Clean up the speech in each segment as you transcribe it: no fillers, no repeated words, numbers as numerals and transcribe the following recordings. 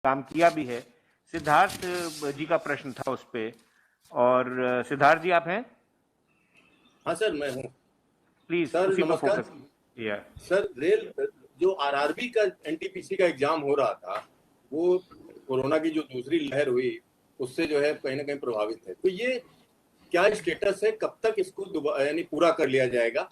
काम किया भी है। सिद्धार्थ जी का प्रश्न था उस पे, और सिद्धार्थ जी आप हैं? हाँ सर, मैं हूँ। प्लीज सर उसी पर नमस्कार। फोकस किया। सर, रेल जो आरआरबी का एनटीपीसी का एग्जाम हो रहा था, वो कोरोना की जो दूसरी लहर हुई उससे जो है कहीं ना कहीं प्रभावित है। तो ये क्या स्टेटस है, कब तक इसको यानी पूरा कर लिया जाएगा?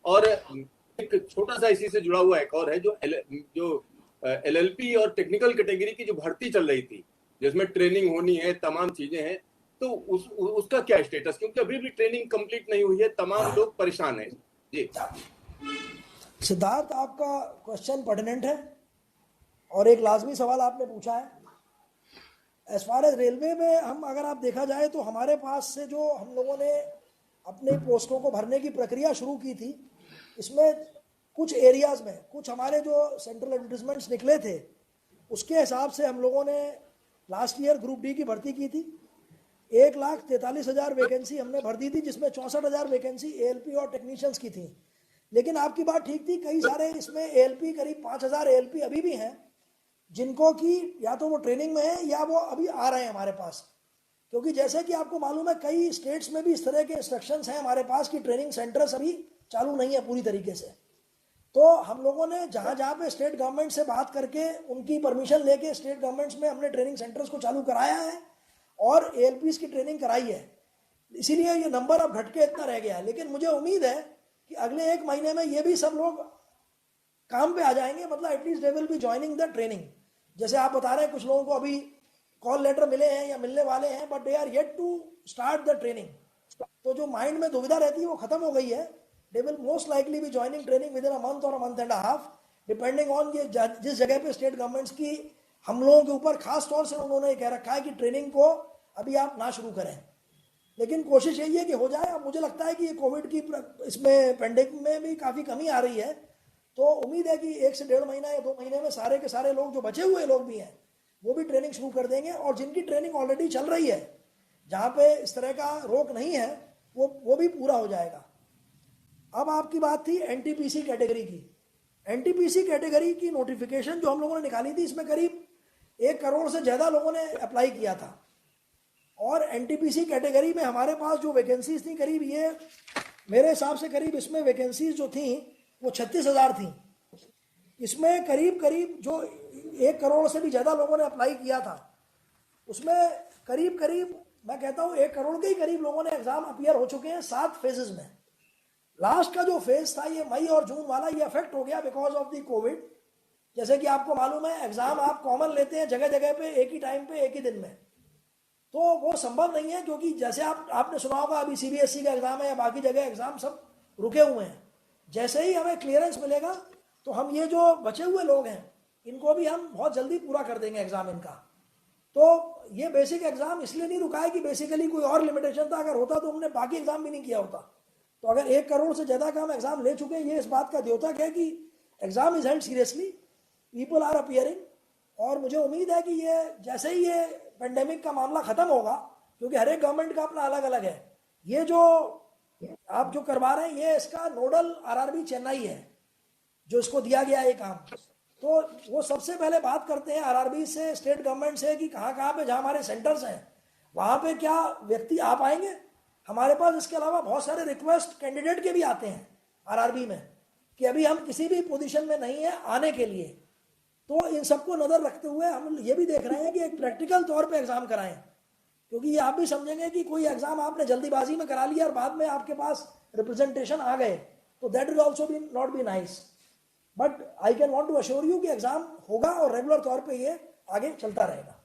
और एक छोटा सा इसी से जुड़ा हुआ एक और है, जो एलएलपी और टेक्निकल कैटेगरी की जो भर्ती चल रही थी, जिसमें ट्रेनिंग होनी है, तमाम चीजें हैं, तो उसका क्या स्टेटस? क्योंकि अभी भी ट्रेनिंग कंप्लीट नहीं हुई है, तमाम लोग परेशान हैं जी। सिद्धार्थ, आपका क्वेश्चन पर्टिनेंट है और एक लाजमी सवाल आपने पूछा है। एज फार एज रेलवे में हम अगर आप देखा जाए तो हमारे पास से जो हम लोगों ने अपने पोस्टों को भरने की प्रक्रिया शुरू की थी, इसमें कुछ एरियाज़ में कुछ हमारे जो सेंट्रल एडवर्टिजमेंट्स निकले थे उसके हिसाब से हम लोगों ने लास्ट ईयर ग्रुप डी की भर्ती की थी। 1,43,000 वैकेंसी हमने भर दी थी, जिसमें 64,000 वैकेंसी एएलपी और टेक्नीशियंस की थी। लेकिन आपकी बात ठीक थी, कई सारे इसमें एएलपी, करीब 5,000 एएलपी अभी भी हैं जिनको कि या तो वो ट्रेनिंग में है या वो अभी आ रहे हैं हमारे पास। क्योंकि जैसे कि आपको मालूम है, कई स्टेट्स में भी इस तरह के इंस्ट्रक्शंस हैं हमारे पास कि ट्रेनिंग सेंटर्स अभी चालू नहीं है पूरी तरीके से। तो हम लोगों ने जहाँ जहाँ पे स्टेट गवर्नमेंट से बात करके उनकी परमिशन लेके स्टेट गवर्नमेंट्स में हमने ट्रेनिंग सेंटर्स को चालू कराया है और एएलपीज की ट्रेनिंग कराई है। इसीलिए ये नंबर अब घट के इतना रह गया है। लेकिन मुझे उम्मीद है कि अगले 1 महीने में ये भी सब लोग काम पे आ जाएंगे, मतलब at least they will be joining the training. जैसे आप बता रहे हैं कुछ लोगों को अभी कॉल लेटर मिले हैं या मिलने वाले हैं, but they are yet to start the training. तो जो माइंड में दुविधा रहती है वो खत्म हो गई है। They will most likely be joining training within a month और a month and a half, depending on ये जिस जगह पे स्टेट गवर्नमेंट्स की हम लोगों के ऊपर खास तौर से उन्होंने कह रखा है कि ट्रेनिंग को अभी आप ना शुरू करें। लेकिन कोशिश यही है कि हो जाए। अब मुझे लगता है कि ये कोविड की इसमें पेंडेमिक में भी काफ़ी कमी आ रही है, तो उम्मीद है कि 1 से 1.5 महीना या 2 महीने में सारे के सारे लोग, जो बचे हुए लोग भी हैं, वो भी ट्रेनिंग शुरू कर देंगे। और जिनकी ट्रेनिंग ऑलरेडी चल रही है, जहाँ पे इस तरह का रोक नहीं है, वो भी पूरा हो जाएगा। अब आपकी बात थी एनटीपीसी कैटेगरी की। एनटीपीसी कैटेगरी की नोटिफिकेशन जो हम लोगों ने निकाली थी, इसमें करीब 1 करोड़ से ज़्यादा लोगों ने अप्लाई किया था। और एनटीपीसी कैटेगरी में हमारे पास जो वैकेंसीज थी, करीब ये मेरे हिसाब से करीब इसमें वैकेंसीज जो थी वो 36,000 थी। इसमें करीब करीब जो 1 करोड़ से भी ज़्यादा लोगों ने अप्लाई किया था, उसमें करीब करीब मैं कहता हूँ 1 करोड़ के ही करीब लोगों ने एग्ज़ाम अपीयर हो चुके हैं 7 फेजेस में। लास्ट का जो फेज था, ये मई और जून वाला, ये अफेक्ट हो गया बिकॉज ऑफ द कोविड। जैसे कि आपको मालूम है, एग्ज़ाम आप कॉमन लेते हैं जगह जगह पे, एक ही टाइम पे, एक ही दिन में, तो वो संभव नहीं है। क्योंकि जैसे आपने सुना होगा, अभी सीबीएसई का एग्ज़ाम है या बाकी जगह एग्ज़ाम सब रुके हुए हैं। जैसे ही हमें क्लियरेंस मिलेगा तो हम ये जो बचे हुए लोग हैं इनको भी हम बहुत जल्दी पूरा कर देंगे एग्ज़ाम इनका। तो ये बेसिक एग्ज़ाम इसलिए नहीं रुका है कि बेसिकली कोई और लिमिटेशन था। अगर होता तो हमने बाकी एग्ज़ाम भी नहीं किया होता। तो अगर 1 करोड़ से ज़्यादा का हम एग्ज़ाम ले चुके हैं, ये इस बात का द्योतक है कि exam is held seriously, people are appearing. और मुझे उम्मीद है कि ये जैसे ही ये पेंडेमिक का मामला ख़त्म होगा, क्योंकि हर एक गवर्नमेंट का अपना अलग अलग है, ये जो आप जो करवा रहे हैं, ये इसका नोडल आरआरबी चेन्नई है जो इसको दिया गया है ये काम। तो वो सबसे पहले बात करते हैं आरआरबी से, स्टेट गवर्नमेंट से, कि कहाँ कहाँ पे जहाँ हमारे सेंटर्स हैं वहाँ पे क्या व्यक्ति आ पाएंगे हमारे पास। इसके अलावा बहुत सारे रिक्वेस्ट कैंडिडेट के भी आते हैं आरआरबी में कि अभी हम किसी भी पोजीशन में नहीं है आने के लिए। तो इन सबको नज़र रखते हुए हम ये भी देख रहे हैं कि एक प्रैक्टिकल तौर पे एग्ज़ाम कराएं। क्योंकि ये आप भी समझेंगे कि कोई एग्ज़ाम आपने जल्दीबाजी में करा लिया और बाद में आपके पास रिप्रेजेंटेशन आ गए, तो that will also be not be nice. But I can want to assure you कि एग्ज़ाम होगा और रेगुलर तौर पर ये आगे चलता रहेगा।